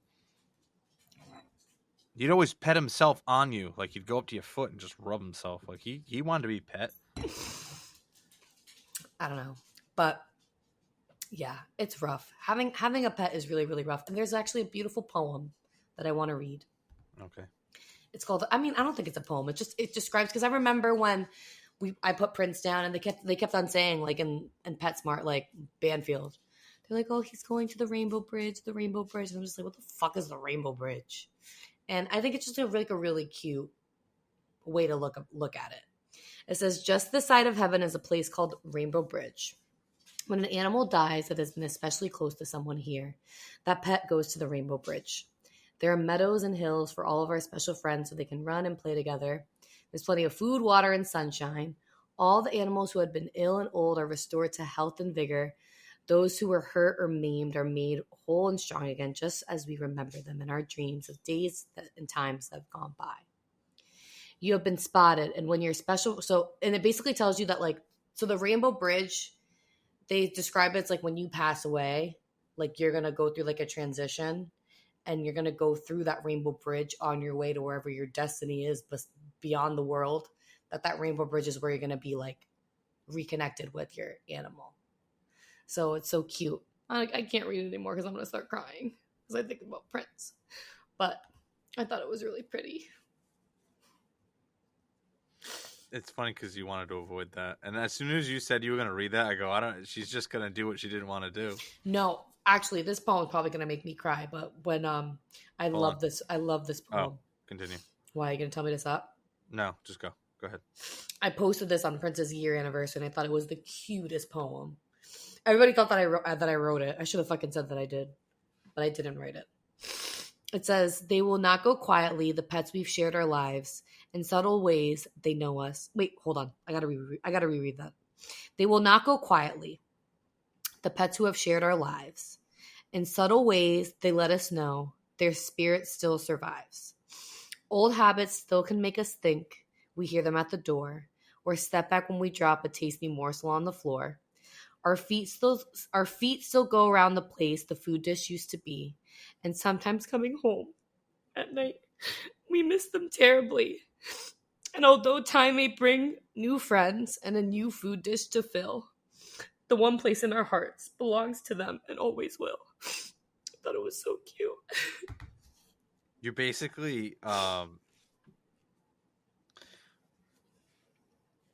He'd always pet himself on you. Like he'd go up to your foot and just rub himself. Like he wanted to be pet. I don't know. But yeah, it's rough. Having a pet is really, really rough. And there's actually a beautiful poem that I want to read. Okay. It's called, I don't think it's a poem. It describes, because I remember when I put Prince down and they kept on saying like in PetSmart, like Banfield, they're like, oh, he's going to the Rainbow Bridge. And I'm just like, what the fuck is the Rainbow Bridge? And I think it's just a really cute way to look at it. It says, just the side of heaven is a place called Rainbow Bridge. When an animal dies that has been especially close to someone here, that pet goes to the Rainbow Bridge. There are meadows and hills for all of our special friends so they can run and play together. There's plenty of food, water, and sunshine. All the animals who had been ill and old are restored to health and vigor. Those who were hurt or maimed are made whole and strong again, just as we remember them in our dreams of days and times that have gone by. You have been spotted, and when you're special, and it basically tells you that the Rainbow Bridge, they describe it as like when you pass away, like you're gonna go through like a transition, and you're gonna go through that Rainbow Bridge on your way to wherever your destiny is, but beyond the world. That Rainbow Bridge is where you're gonna be like reconnected with your animal. So it's so cute. I can't read it anymore because I'm gonna start crying because I think about Prince, but I thought it was really pretty. It's funny because you wanted to avoid that, and as soon as you said you were going to read that, I go, she's just going to do what she didn't want to do. No, actually, this poem is probably going to make me cry. But when I love this poem. Oh, continue. Why, are you going to tell me to stop? No, just go. Go ahead. I posted this on Prince's year anniversary, and I thought it was the cutest poem. Everybody thought that I wrote it. I should have fucking said that I did, but I didn't write it. It says, they will not go quietly, the pets we've shared our lives. In subtle ways, they know us. Wait, hold on. I gotta reread that. They will not go quietly, the pets who have shared our lives. In subtle ways, they let us know their spirit still survives. Old habits still can make us think. We hear them at the door, or step back when we drop a tasty morsel on the floor. Our feet still go around the place the food dish used to be, and sometimes coming home at night, we miss them terribly. And although time may bring new friends and a new food dish to fill, the one place in our hearts belongs to them and always will. I thought it was so cute. You're basically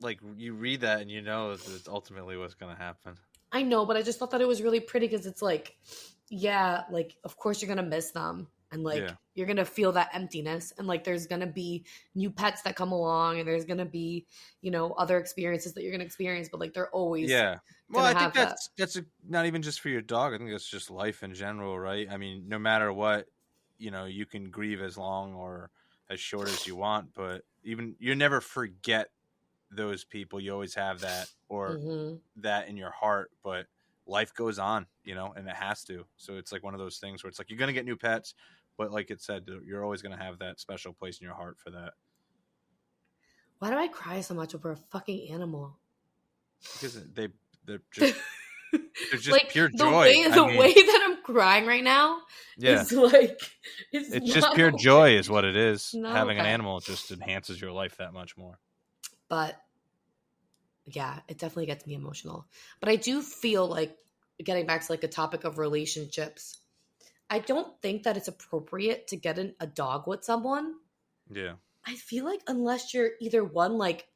like you read that and you know that's ultimately what's going to happen. I know, but I just thought that it was really pretty because it's like, yeah, like of course you're gonna miss them, and like you're gonna feel that emptiness, and like there's gonna be new pets that come along, and there's gonna be, you know, other experiences that you're gonna experience, but like they're always Well, I think that's not even just for your dog. I think that's just life in general, right? I mean, no matter what, you know, you can grieve as long or as short as you want, but even you never forget those people. You always have that or that in your heart, but life goes on, you know, and it has to. So it's like one of those things where it's like you're gonna get new pets, but like it said, you're always gonna have that special place in your heart for that. Why do I cry so much over a fucking animal? Because they're just they're just like, pure the joy. The way that I'm crying right now is like it's just pure joy is what it is. No, having an animal just enhances your life that much more. But yeah, it definitely gets me emotional. But I do feel like, getting back to like a topic of relationships, I don't think that it's appropriate to get a dog with someone. Yeah. I feel like unless you're either one, like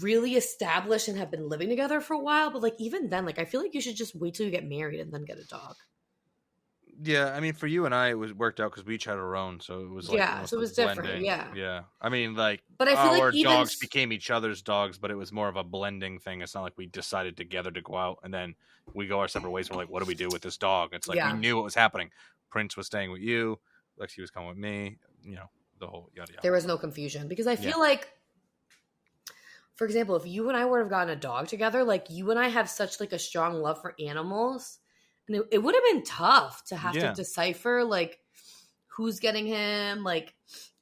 really established and have been living together for a while, but like even then, like I feel like you should just wait till you get married and then get a dog. Yeah, I mean, for you and I, it worked out because we each had our own, so it was like so it was different. Yeah. I mean, like, but I feel like our even dogs became each other's dogs, but it was more of a blending thing. It's not like we decided together to go out and then we go our separate ways. We're like, what do we do with this dog? It's like we knew what was happening. Prince was staying with you, Lexi was coming with me. You know, the whole yada yada. There was no confusion because I feel like, for example, if you and I would have gotten a dog together, like you and I have such like a strong love for animals. And it would have been tough to have to decipher like who's getting him. Like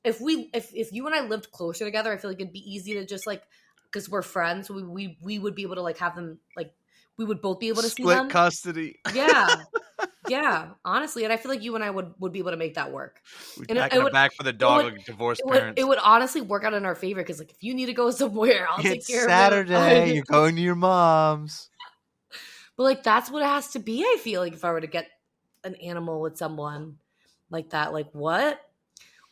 if you and I lived closer together, I feel like it'd be easy to just like, because we're friends, we would be able to like have them, like we would both be able to see them. Split custody. Yeah, honestly, and I feel like you and I would be able to make that work. We'd pack it back for the dog, like divorced parents. It would honestly work out in our favor because like if you need to go somewhere, I'll take care of it. Saturday, you're going to your mom's. But like that's what it has to be. I feel like if I were to get an animal with someone like that, like what?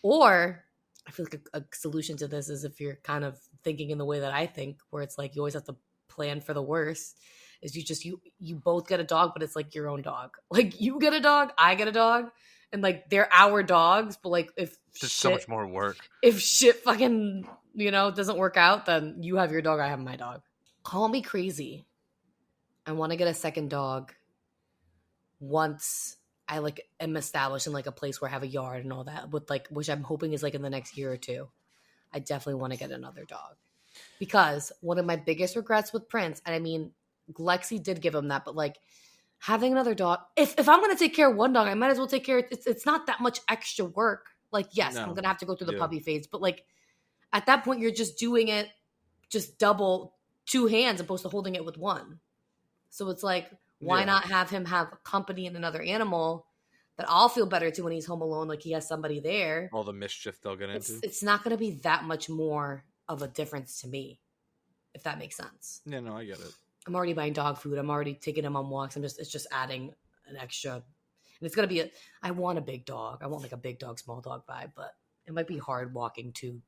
Or I feel like a solution to this is if you're kind of thinking in the way that I think, where it's like you always have to plan for the worst. Is you both get a dog, but it's like your own dog. Like you get a dog, I get a dog, and like they're our dogs. But like if just so much more work. If shit fucking doesn't work out, then you have your dog, I have my dog. Call me crazy. I want to get a second dog once I like am established in like a place where I have a yard and all that, with like, which I'm hoping is like in the next year or two. I definitely want to get another dog because one of my biggest regrets with Prince, and I mean, Lexi did give him that, but like having another dog, if I'm going to take care of one dog, I might as well take care. It's not that much extra work. Like, yes, I'm going to have to go through the puppy phase, but like at that point, you're just doing it just double, two hands opposed to holding it with one. So it's like, why not have him have company in another animal that I'll feel better to when he's home alone, like he has somebody there. All the mischief they'll get into. It's not going to be that much more of a difference to me, if that makes sense. Yeah, no, I get it. I'm already buying dog food. I'm already taking him on walks. It's just adding an extra. And it's going to be I want a big dog. I want like a big dog, small dog vibe, but it might be hard walking two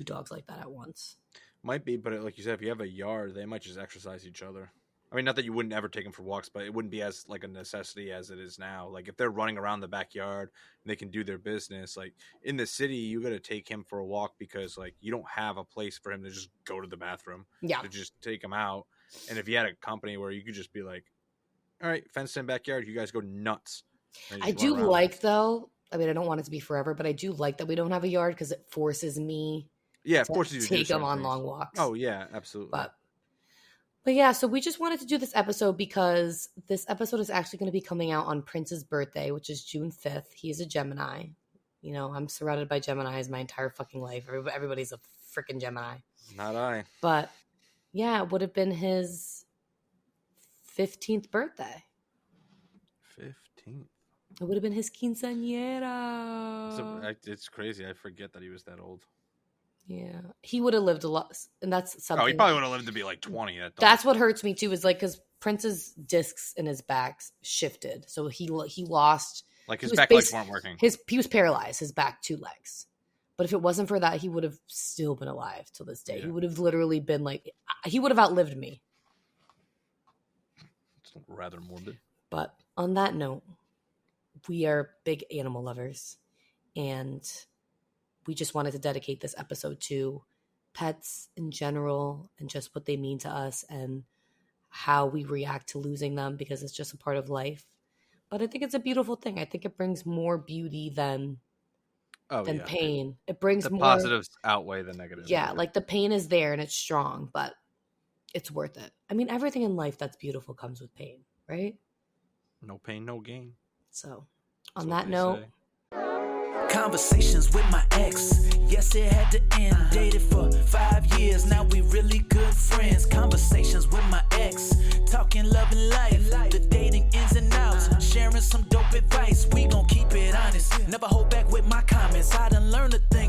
dogs like that at once. Might be, but like you said, if you have a yard, they might just exercise each other. I mean, not that you wouldn't ever take them for walks, but it wouldn't be as like a necessity as it is now. Like if they're running around the backyard and they can do their business, like in the city, you got to take him for a walk because like you don't have a place for him to just go to the bathroom. Yeah. To just take him out. And if you had a company where you could just be like, all right, fenced in backyard, you guys go nuts. I do like though. I mean, I don't want it to be forever, but I do like that we don't have a yard because it forces me. Yeah, of course you take them on long walks. Oh yeah, absolutely. But yeah, so we just wanted to do this episode because this episode is actually going to be coming out on Prince's birthday, which is June 5th. He's a Gemini. You know, I'm surrounded by Geminis my entire fucking life. Everybody's a freaking Gemini. Not I. But yeah, it would have been his 15th birthday. 15th? It would have been his quinceañera. So, it's crazy. I forget that he was that old. Yeah, he would have lived a lot, and that's something. Oh, he probably would have lived to be like 20. That's what hurts me too. Is like because Prince's discs in his back shifted, so he lost. Like his back legs weren't working. He was paralyzed. His back 2 legs. But if it wasn't for that, he would have still been alive till this day. Yeah. He would have literally been like, he would have outlived me. It's rather morbid. But on that note, we are big animal lovers, and we just wanted to dedicate this episode to pets in general and just what they mean to us and how we react to losing them, because it's just a part of life. But I think it's a beautiful thing. I think it brings more beauty than pain. It brings the more positives outweigh the negatives. Yeah, like the pain is there and it's strong, but it's worth it. I mean, everything in life that's beautiful comes with pain, right? No pain, no gain. So, on that note, conversations with my ex, yes, it had to end. Dated for 5 years, now we really good friends. Conversations with my ex, talking love and life, the dating ins and outs, sharing some dope advice. We gon' keep it honest, never hold back with my comments. I done learned a thing